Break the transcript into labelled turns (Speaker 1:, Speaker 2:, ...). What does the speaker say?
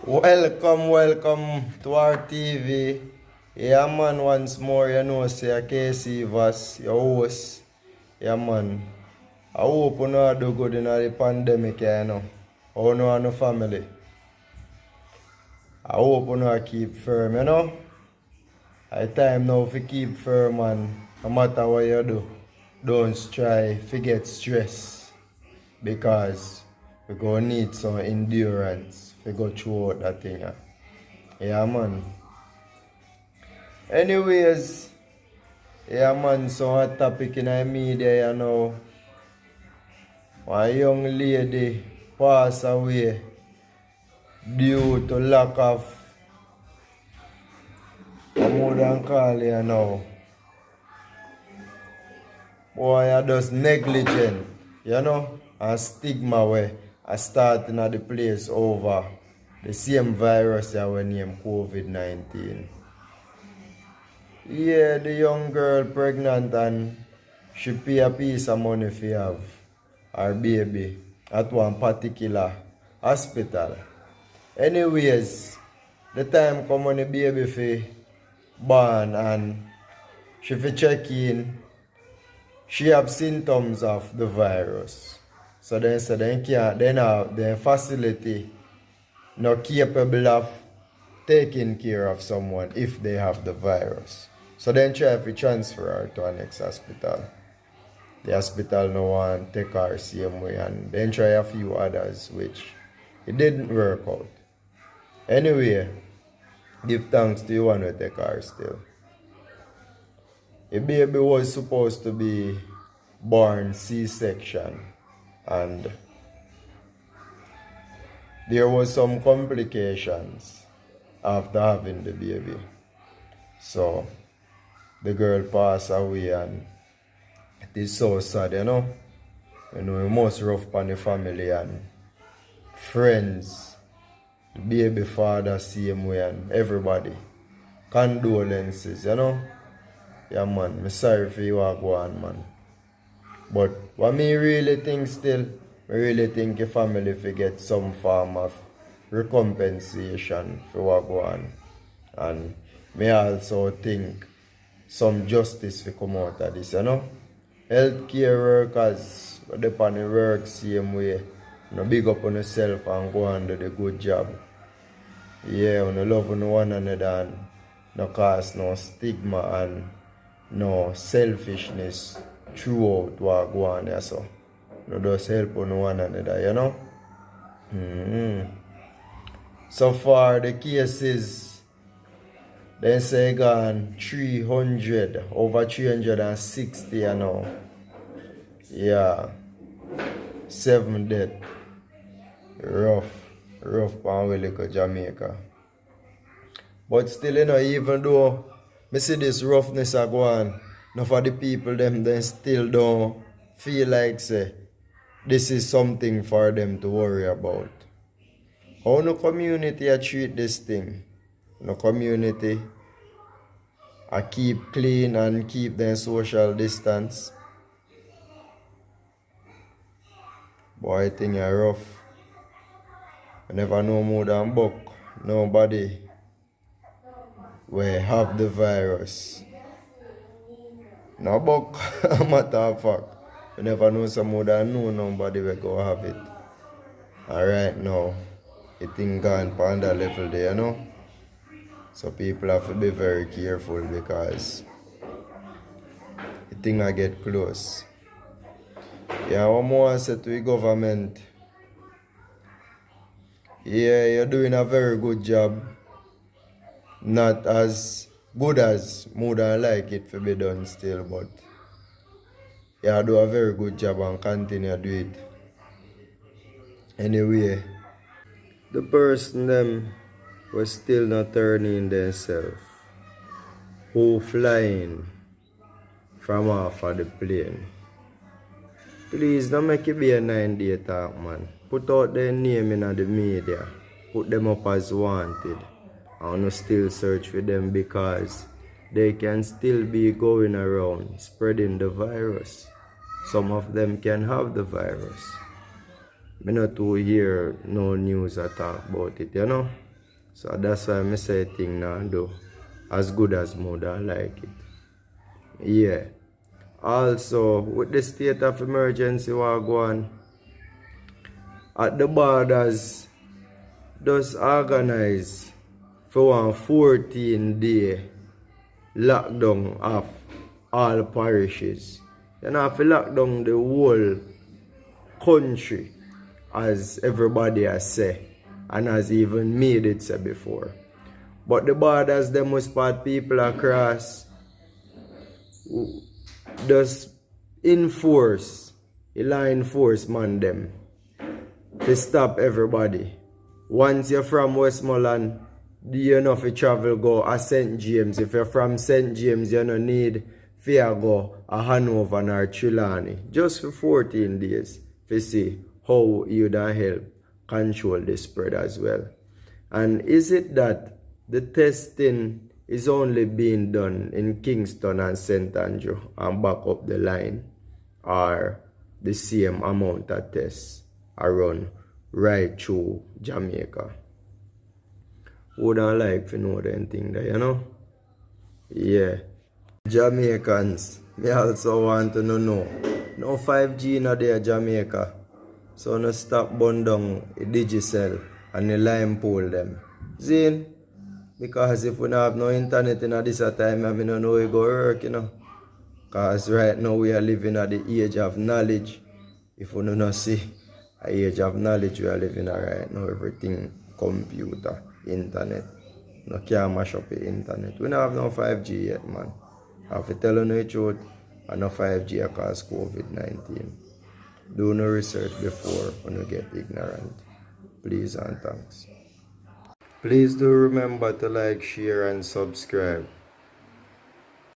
Speaker 1: Welcome to our TV. Yeah, man, once more, you know, say a KC Vas, your host. Yeah, man. I hope you know do good in the pandemic, you know. How you know and your family. I hope you know keep firm, you know. It's time now to keep firm and no matter what you do, don't try to get stress because we're going to need some endurance to go through that thing. Yeah, man. Anyways, yeah, man, so a topic in the media, you know. One young lady passed away due to lack of, what more than call you now. Boy, I just negligent, you know, and stigma where I starting at the place over the same virus that we name COVID-19. Yeah, the young girl pregnant and she pay a piece of money for have her baby at one particular hospital. Anyways, the time come when the baby fi born and she fi check in, she have symptoms of the virus. So then say they can't, then the facility not capable of taking care of someone if they have the virus. So then try to transfer her to our next hospital. The hospital no one take her same way and then try a few others which it didn't work out. Anyway, give thanks to you one who take her still. The baby was supposed to be born C-section and there was some complications after having the baby. So the girl passed away and it is so sad, you know. You know, it must rough on the family and friends, the baby father same way and everybody. Condolences, you know. Yeah, man, I'm sorry for you go on, man. But what me really think still, I really think the family forget some form of recompensation for what go on. And me also think some justice will come out of this, you know. Healthcare workers, they on the work same way. No big up on yourself and go and do the good job. Yeah, on love on one another and no cause no stigma and no selfishness throughout what go on there. So, no just help on one another, you know. So far, the cases, they say gone 300, over 360, you know. Yeah, 7 death. Rough pan we look at Jamaica. But still, you know, even though I see this roughness a go on, now for the people them still don't feel like say this is something for them to worry about. How no community a treat this thing? No community I keep clean and keep their social distance. Boy, thing are rough. I never know more than buck. Nobody will have the virus. No buck, matter of fact. You never know some more than know nobody will go have it. Alright now, it thing gone on that level there, you know. So people have to be very careful because the thing I get close. Yeah, one more I said to the government. Yeah, you're doing a very good job. Not as good as more than like it to be done still, but yeah, do a very good job and continue to do it. Anyway, the person them was still not turning themselves. Who flying from off of the plane. Please don't make it be a 9-day talk, man. Put out their name in the media. Put them up as wanted. I want to still search for them because they can still be going around spreading the virus. Some of them can have the virus. I not to hear no news or talk about it, you know. So that's why I say thing now do as good as mother like it. Yeah. Also, with the state of emergency war go on, at the borders, just organize for one 14-day lockdown of all parishes. You know, if you lock down the whole country, as everybody has said, and has even made it say before. But the borders, them must part people across, just enforce, law enforcement them, to stop everybody. Once you're from Westmoreland, you know if you travel go a St. James. If you're from St. James, you don't need to go a Hanover or Trelawney. Just for 14 days to see how you can help control the spread as well. And is it that the testing is only being done in Kingston and St. Andrew and back up the line, or the same amount of tests are run right through Jamaica? Wouldn't like to know anything there, you know? Yeah. Jamaicans, me also want to know. No 5G in there, Jamaica. So no stop burn down the Digicel and the lime pole them. Zine? Because if we don't have no internet in this time, I don't know it go work, you know. Because right now we are living at the age of knowledge. If we don't see the age of knowledge we are living at right now, everything computer, internet. No can't mash up the internet. We don't have no 5G yet, man. I have to tell you the truth, and no 5G cause COVID-19. Do no research before when you get ignorant. Please and thanks. Please do remember to like, share, and subscribe.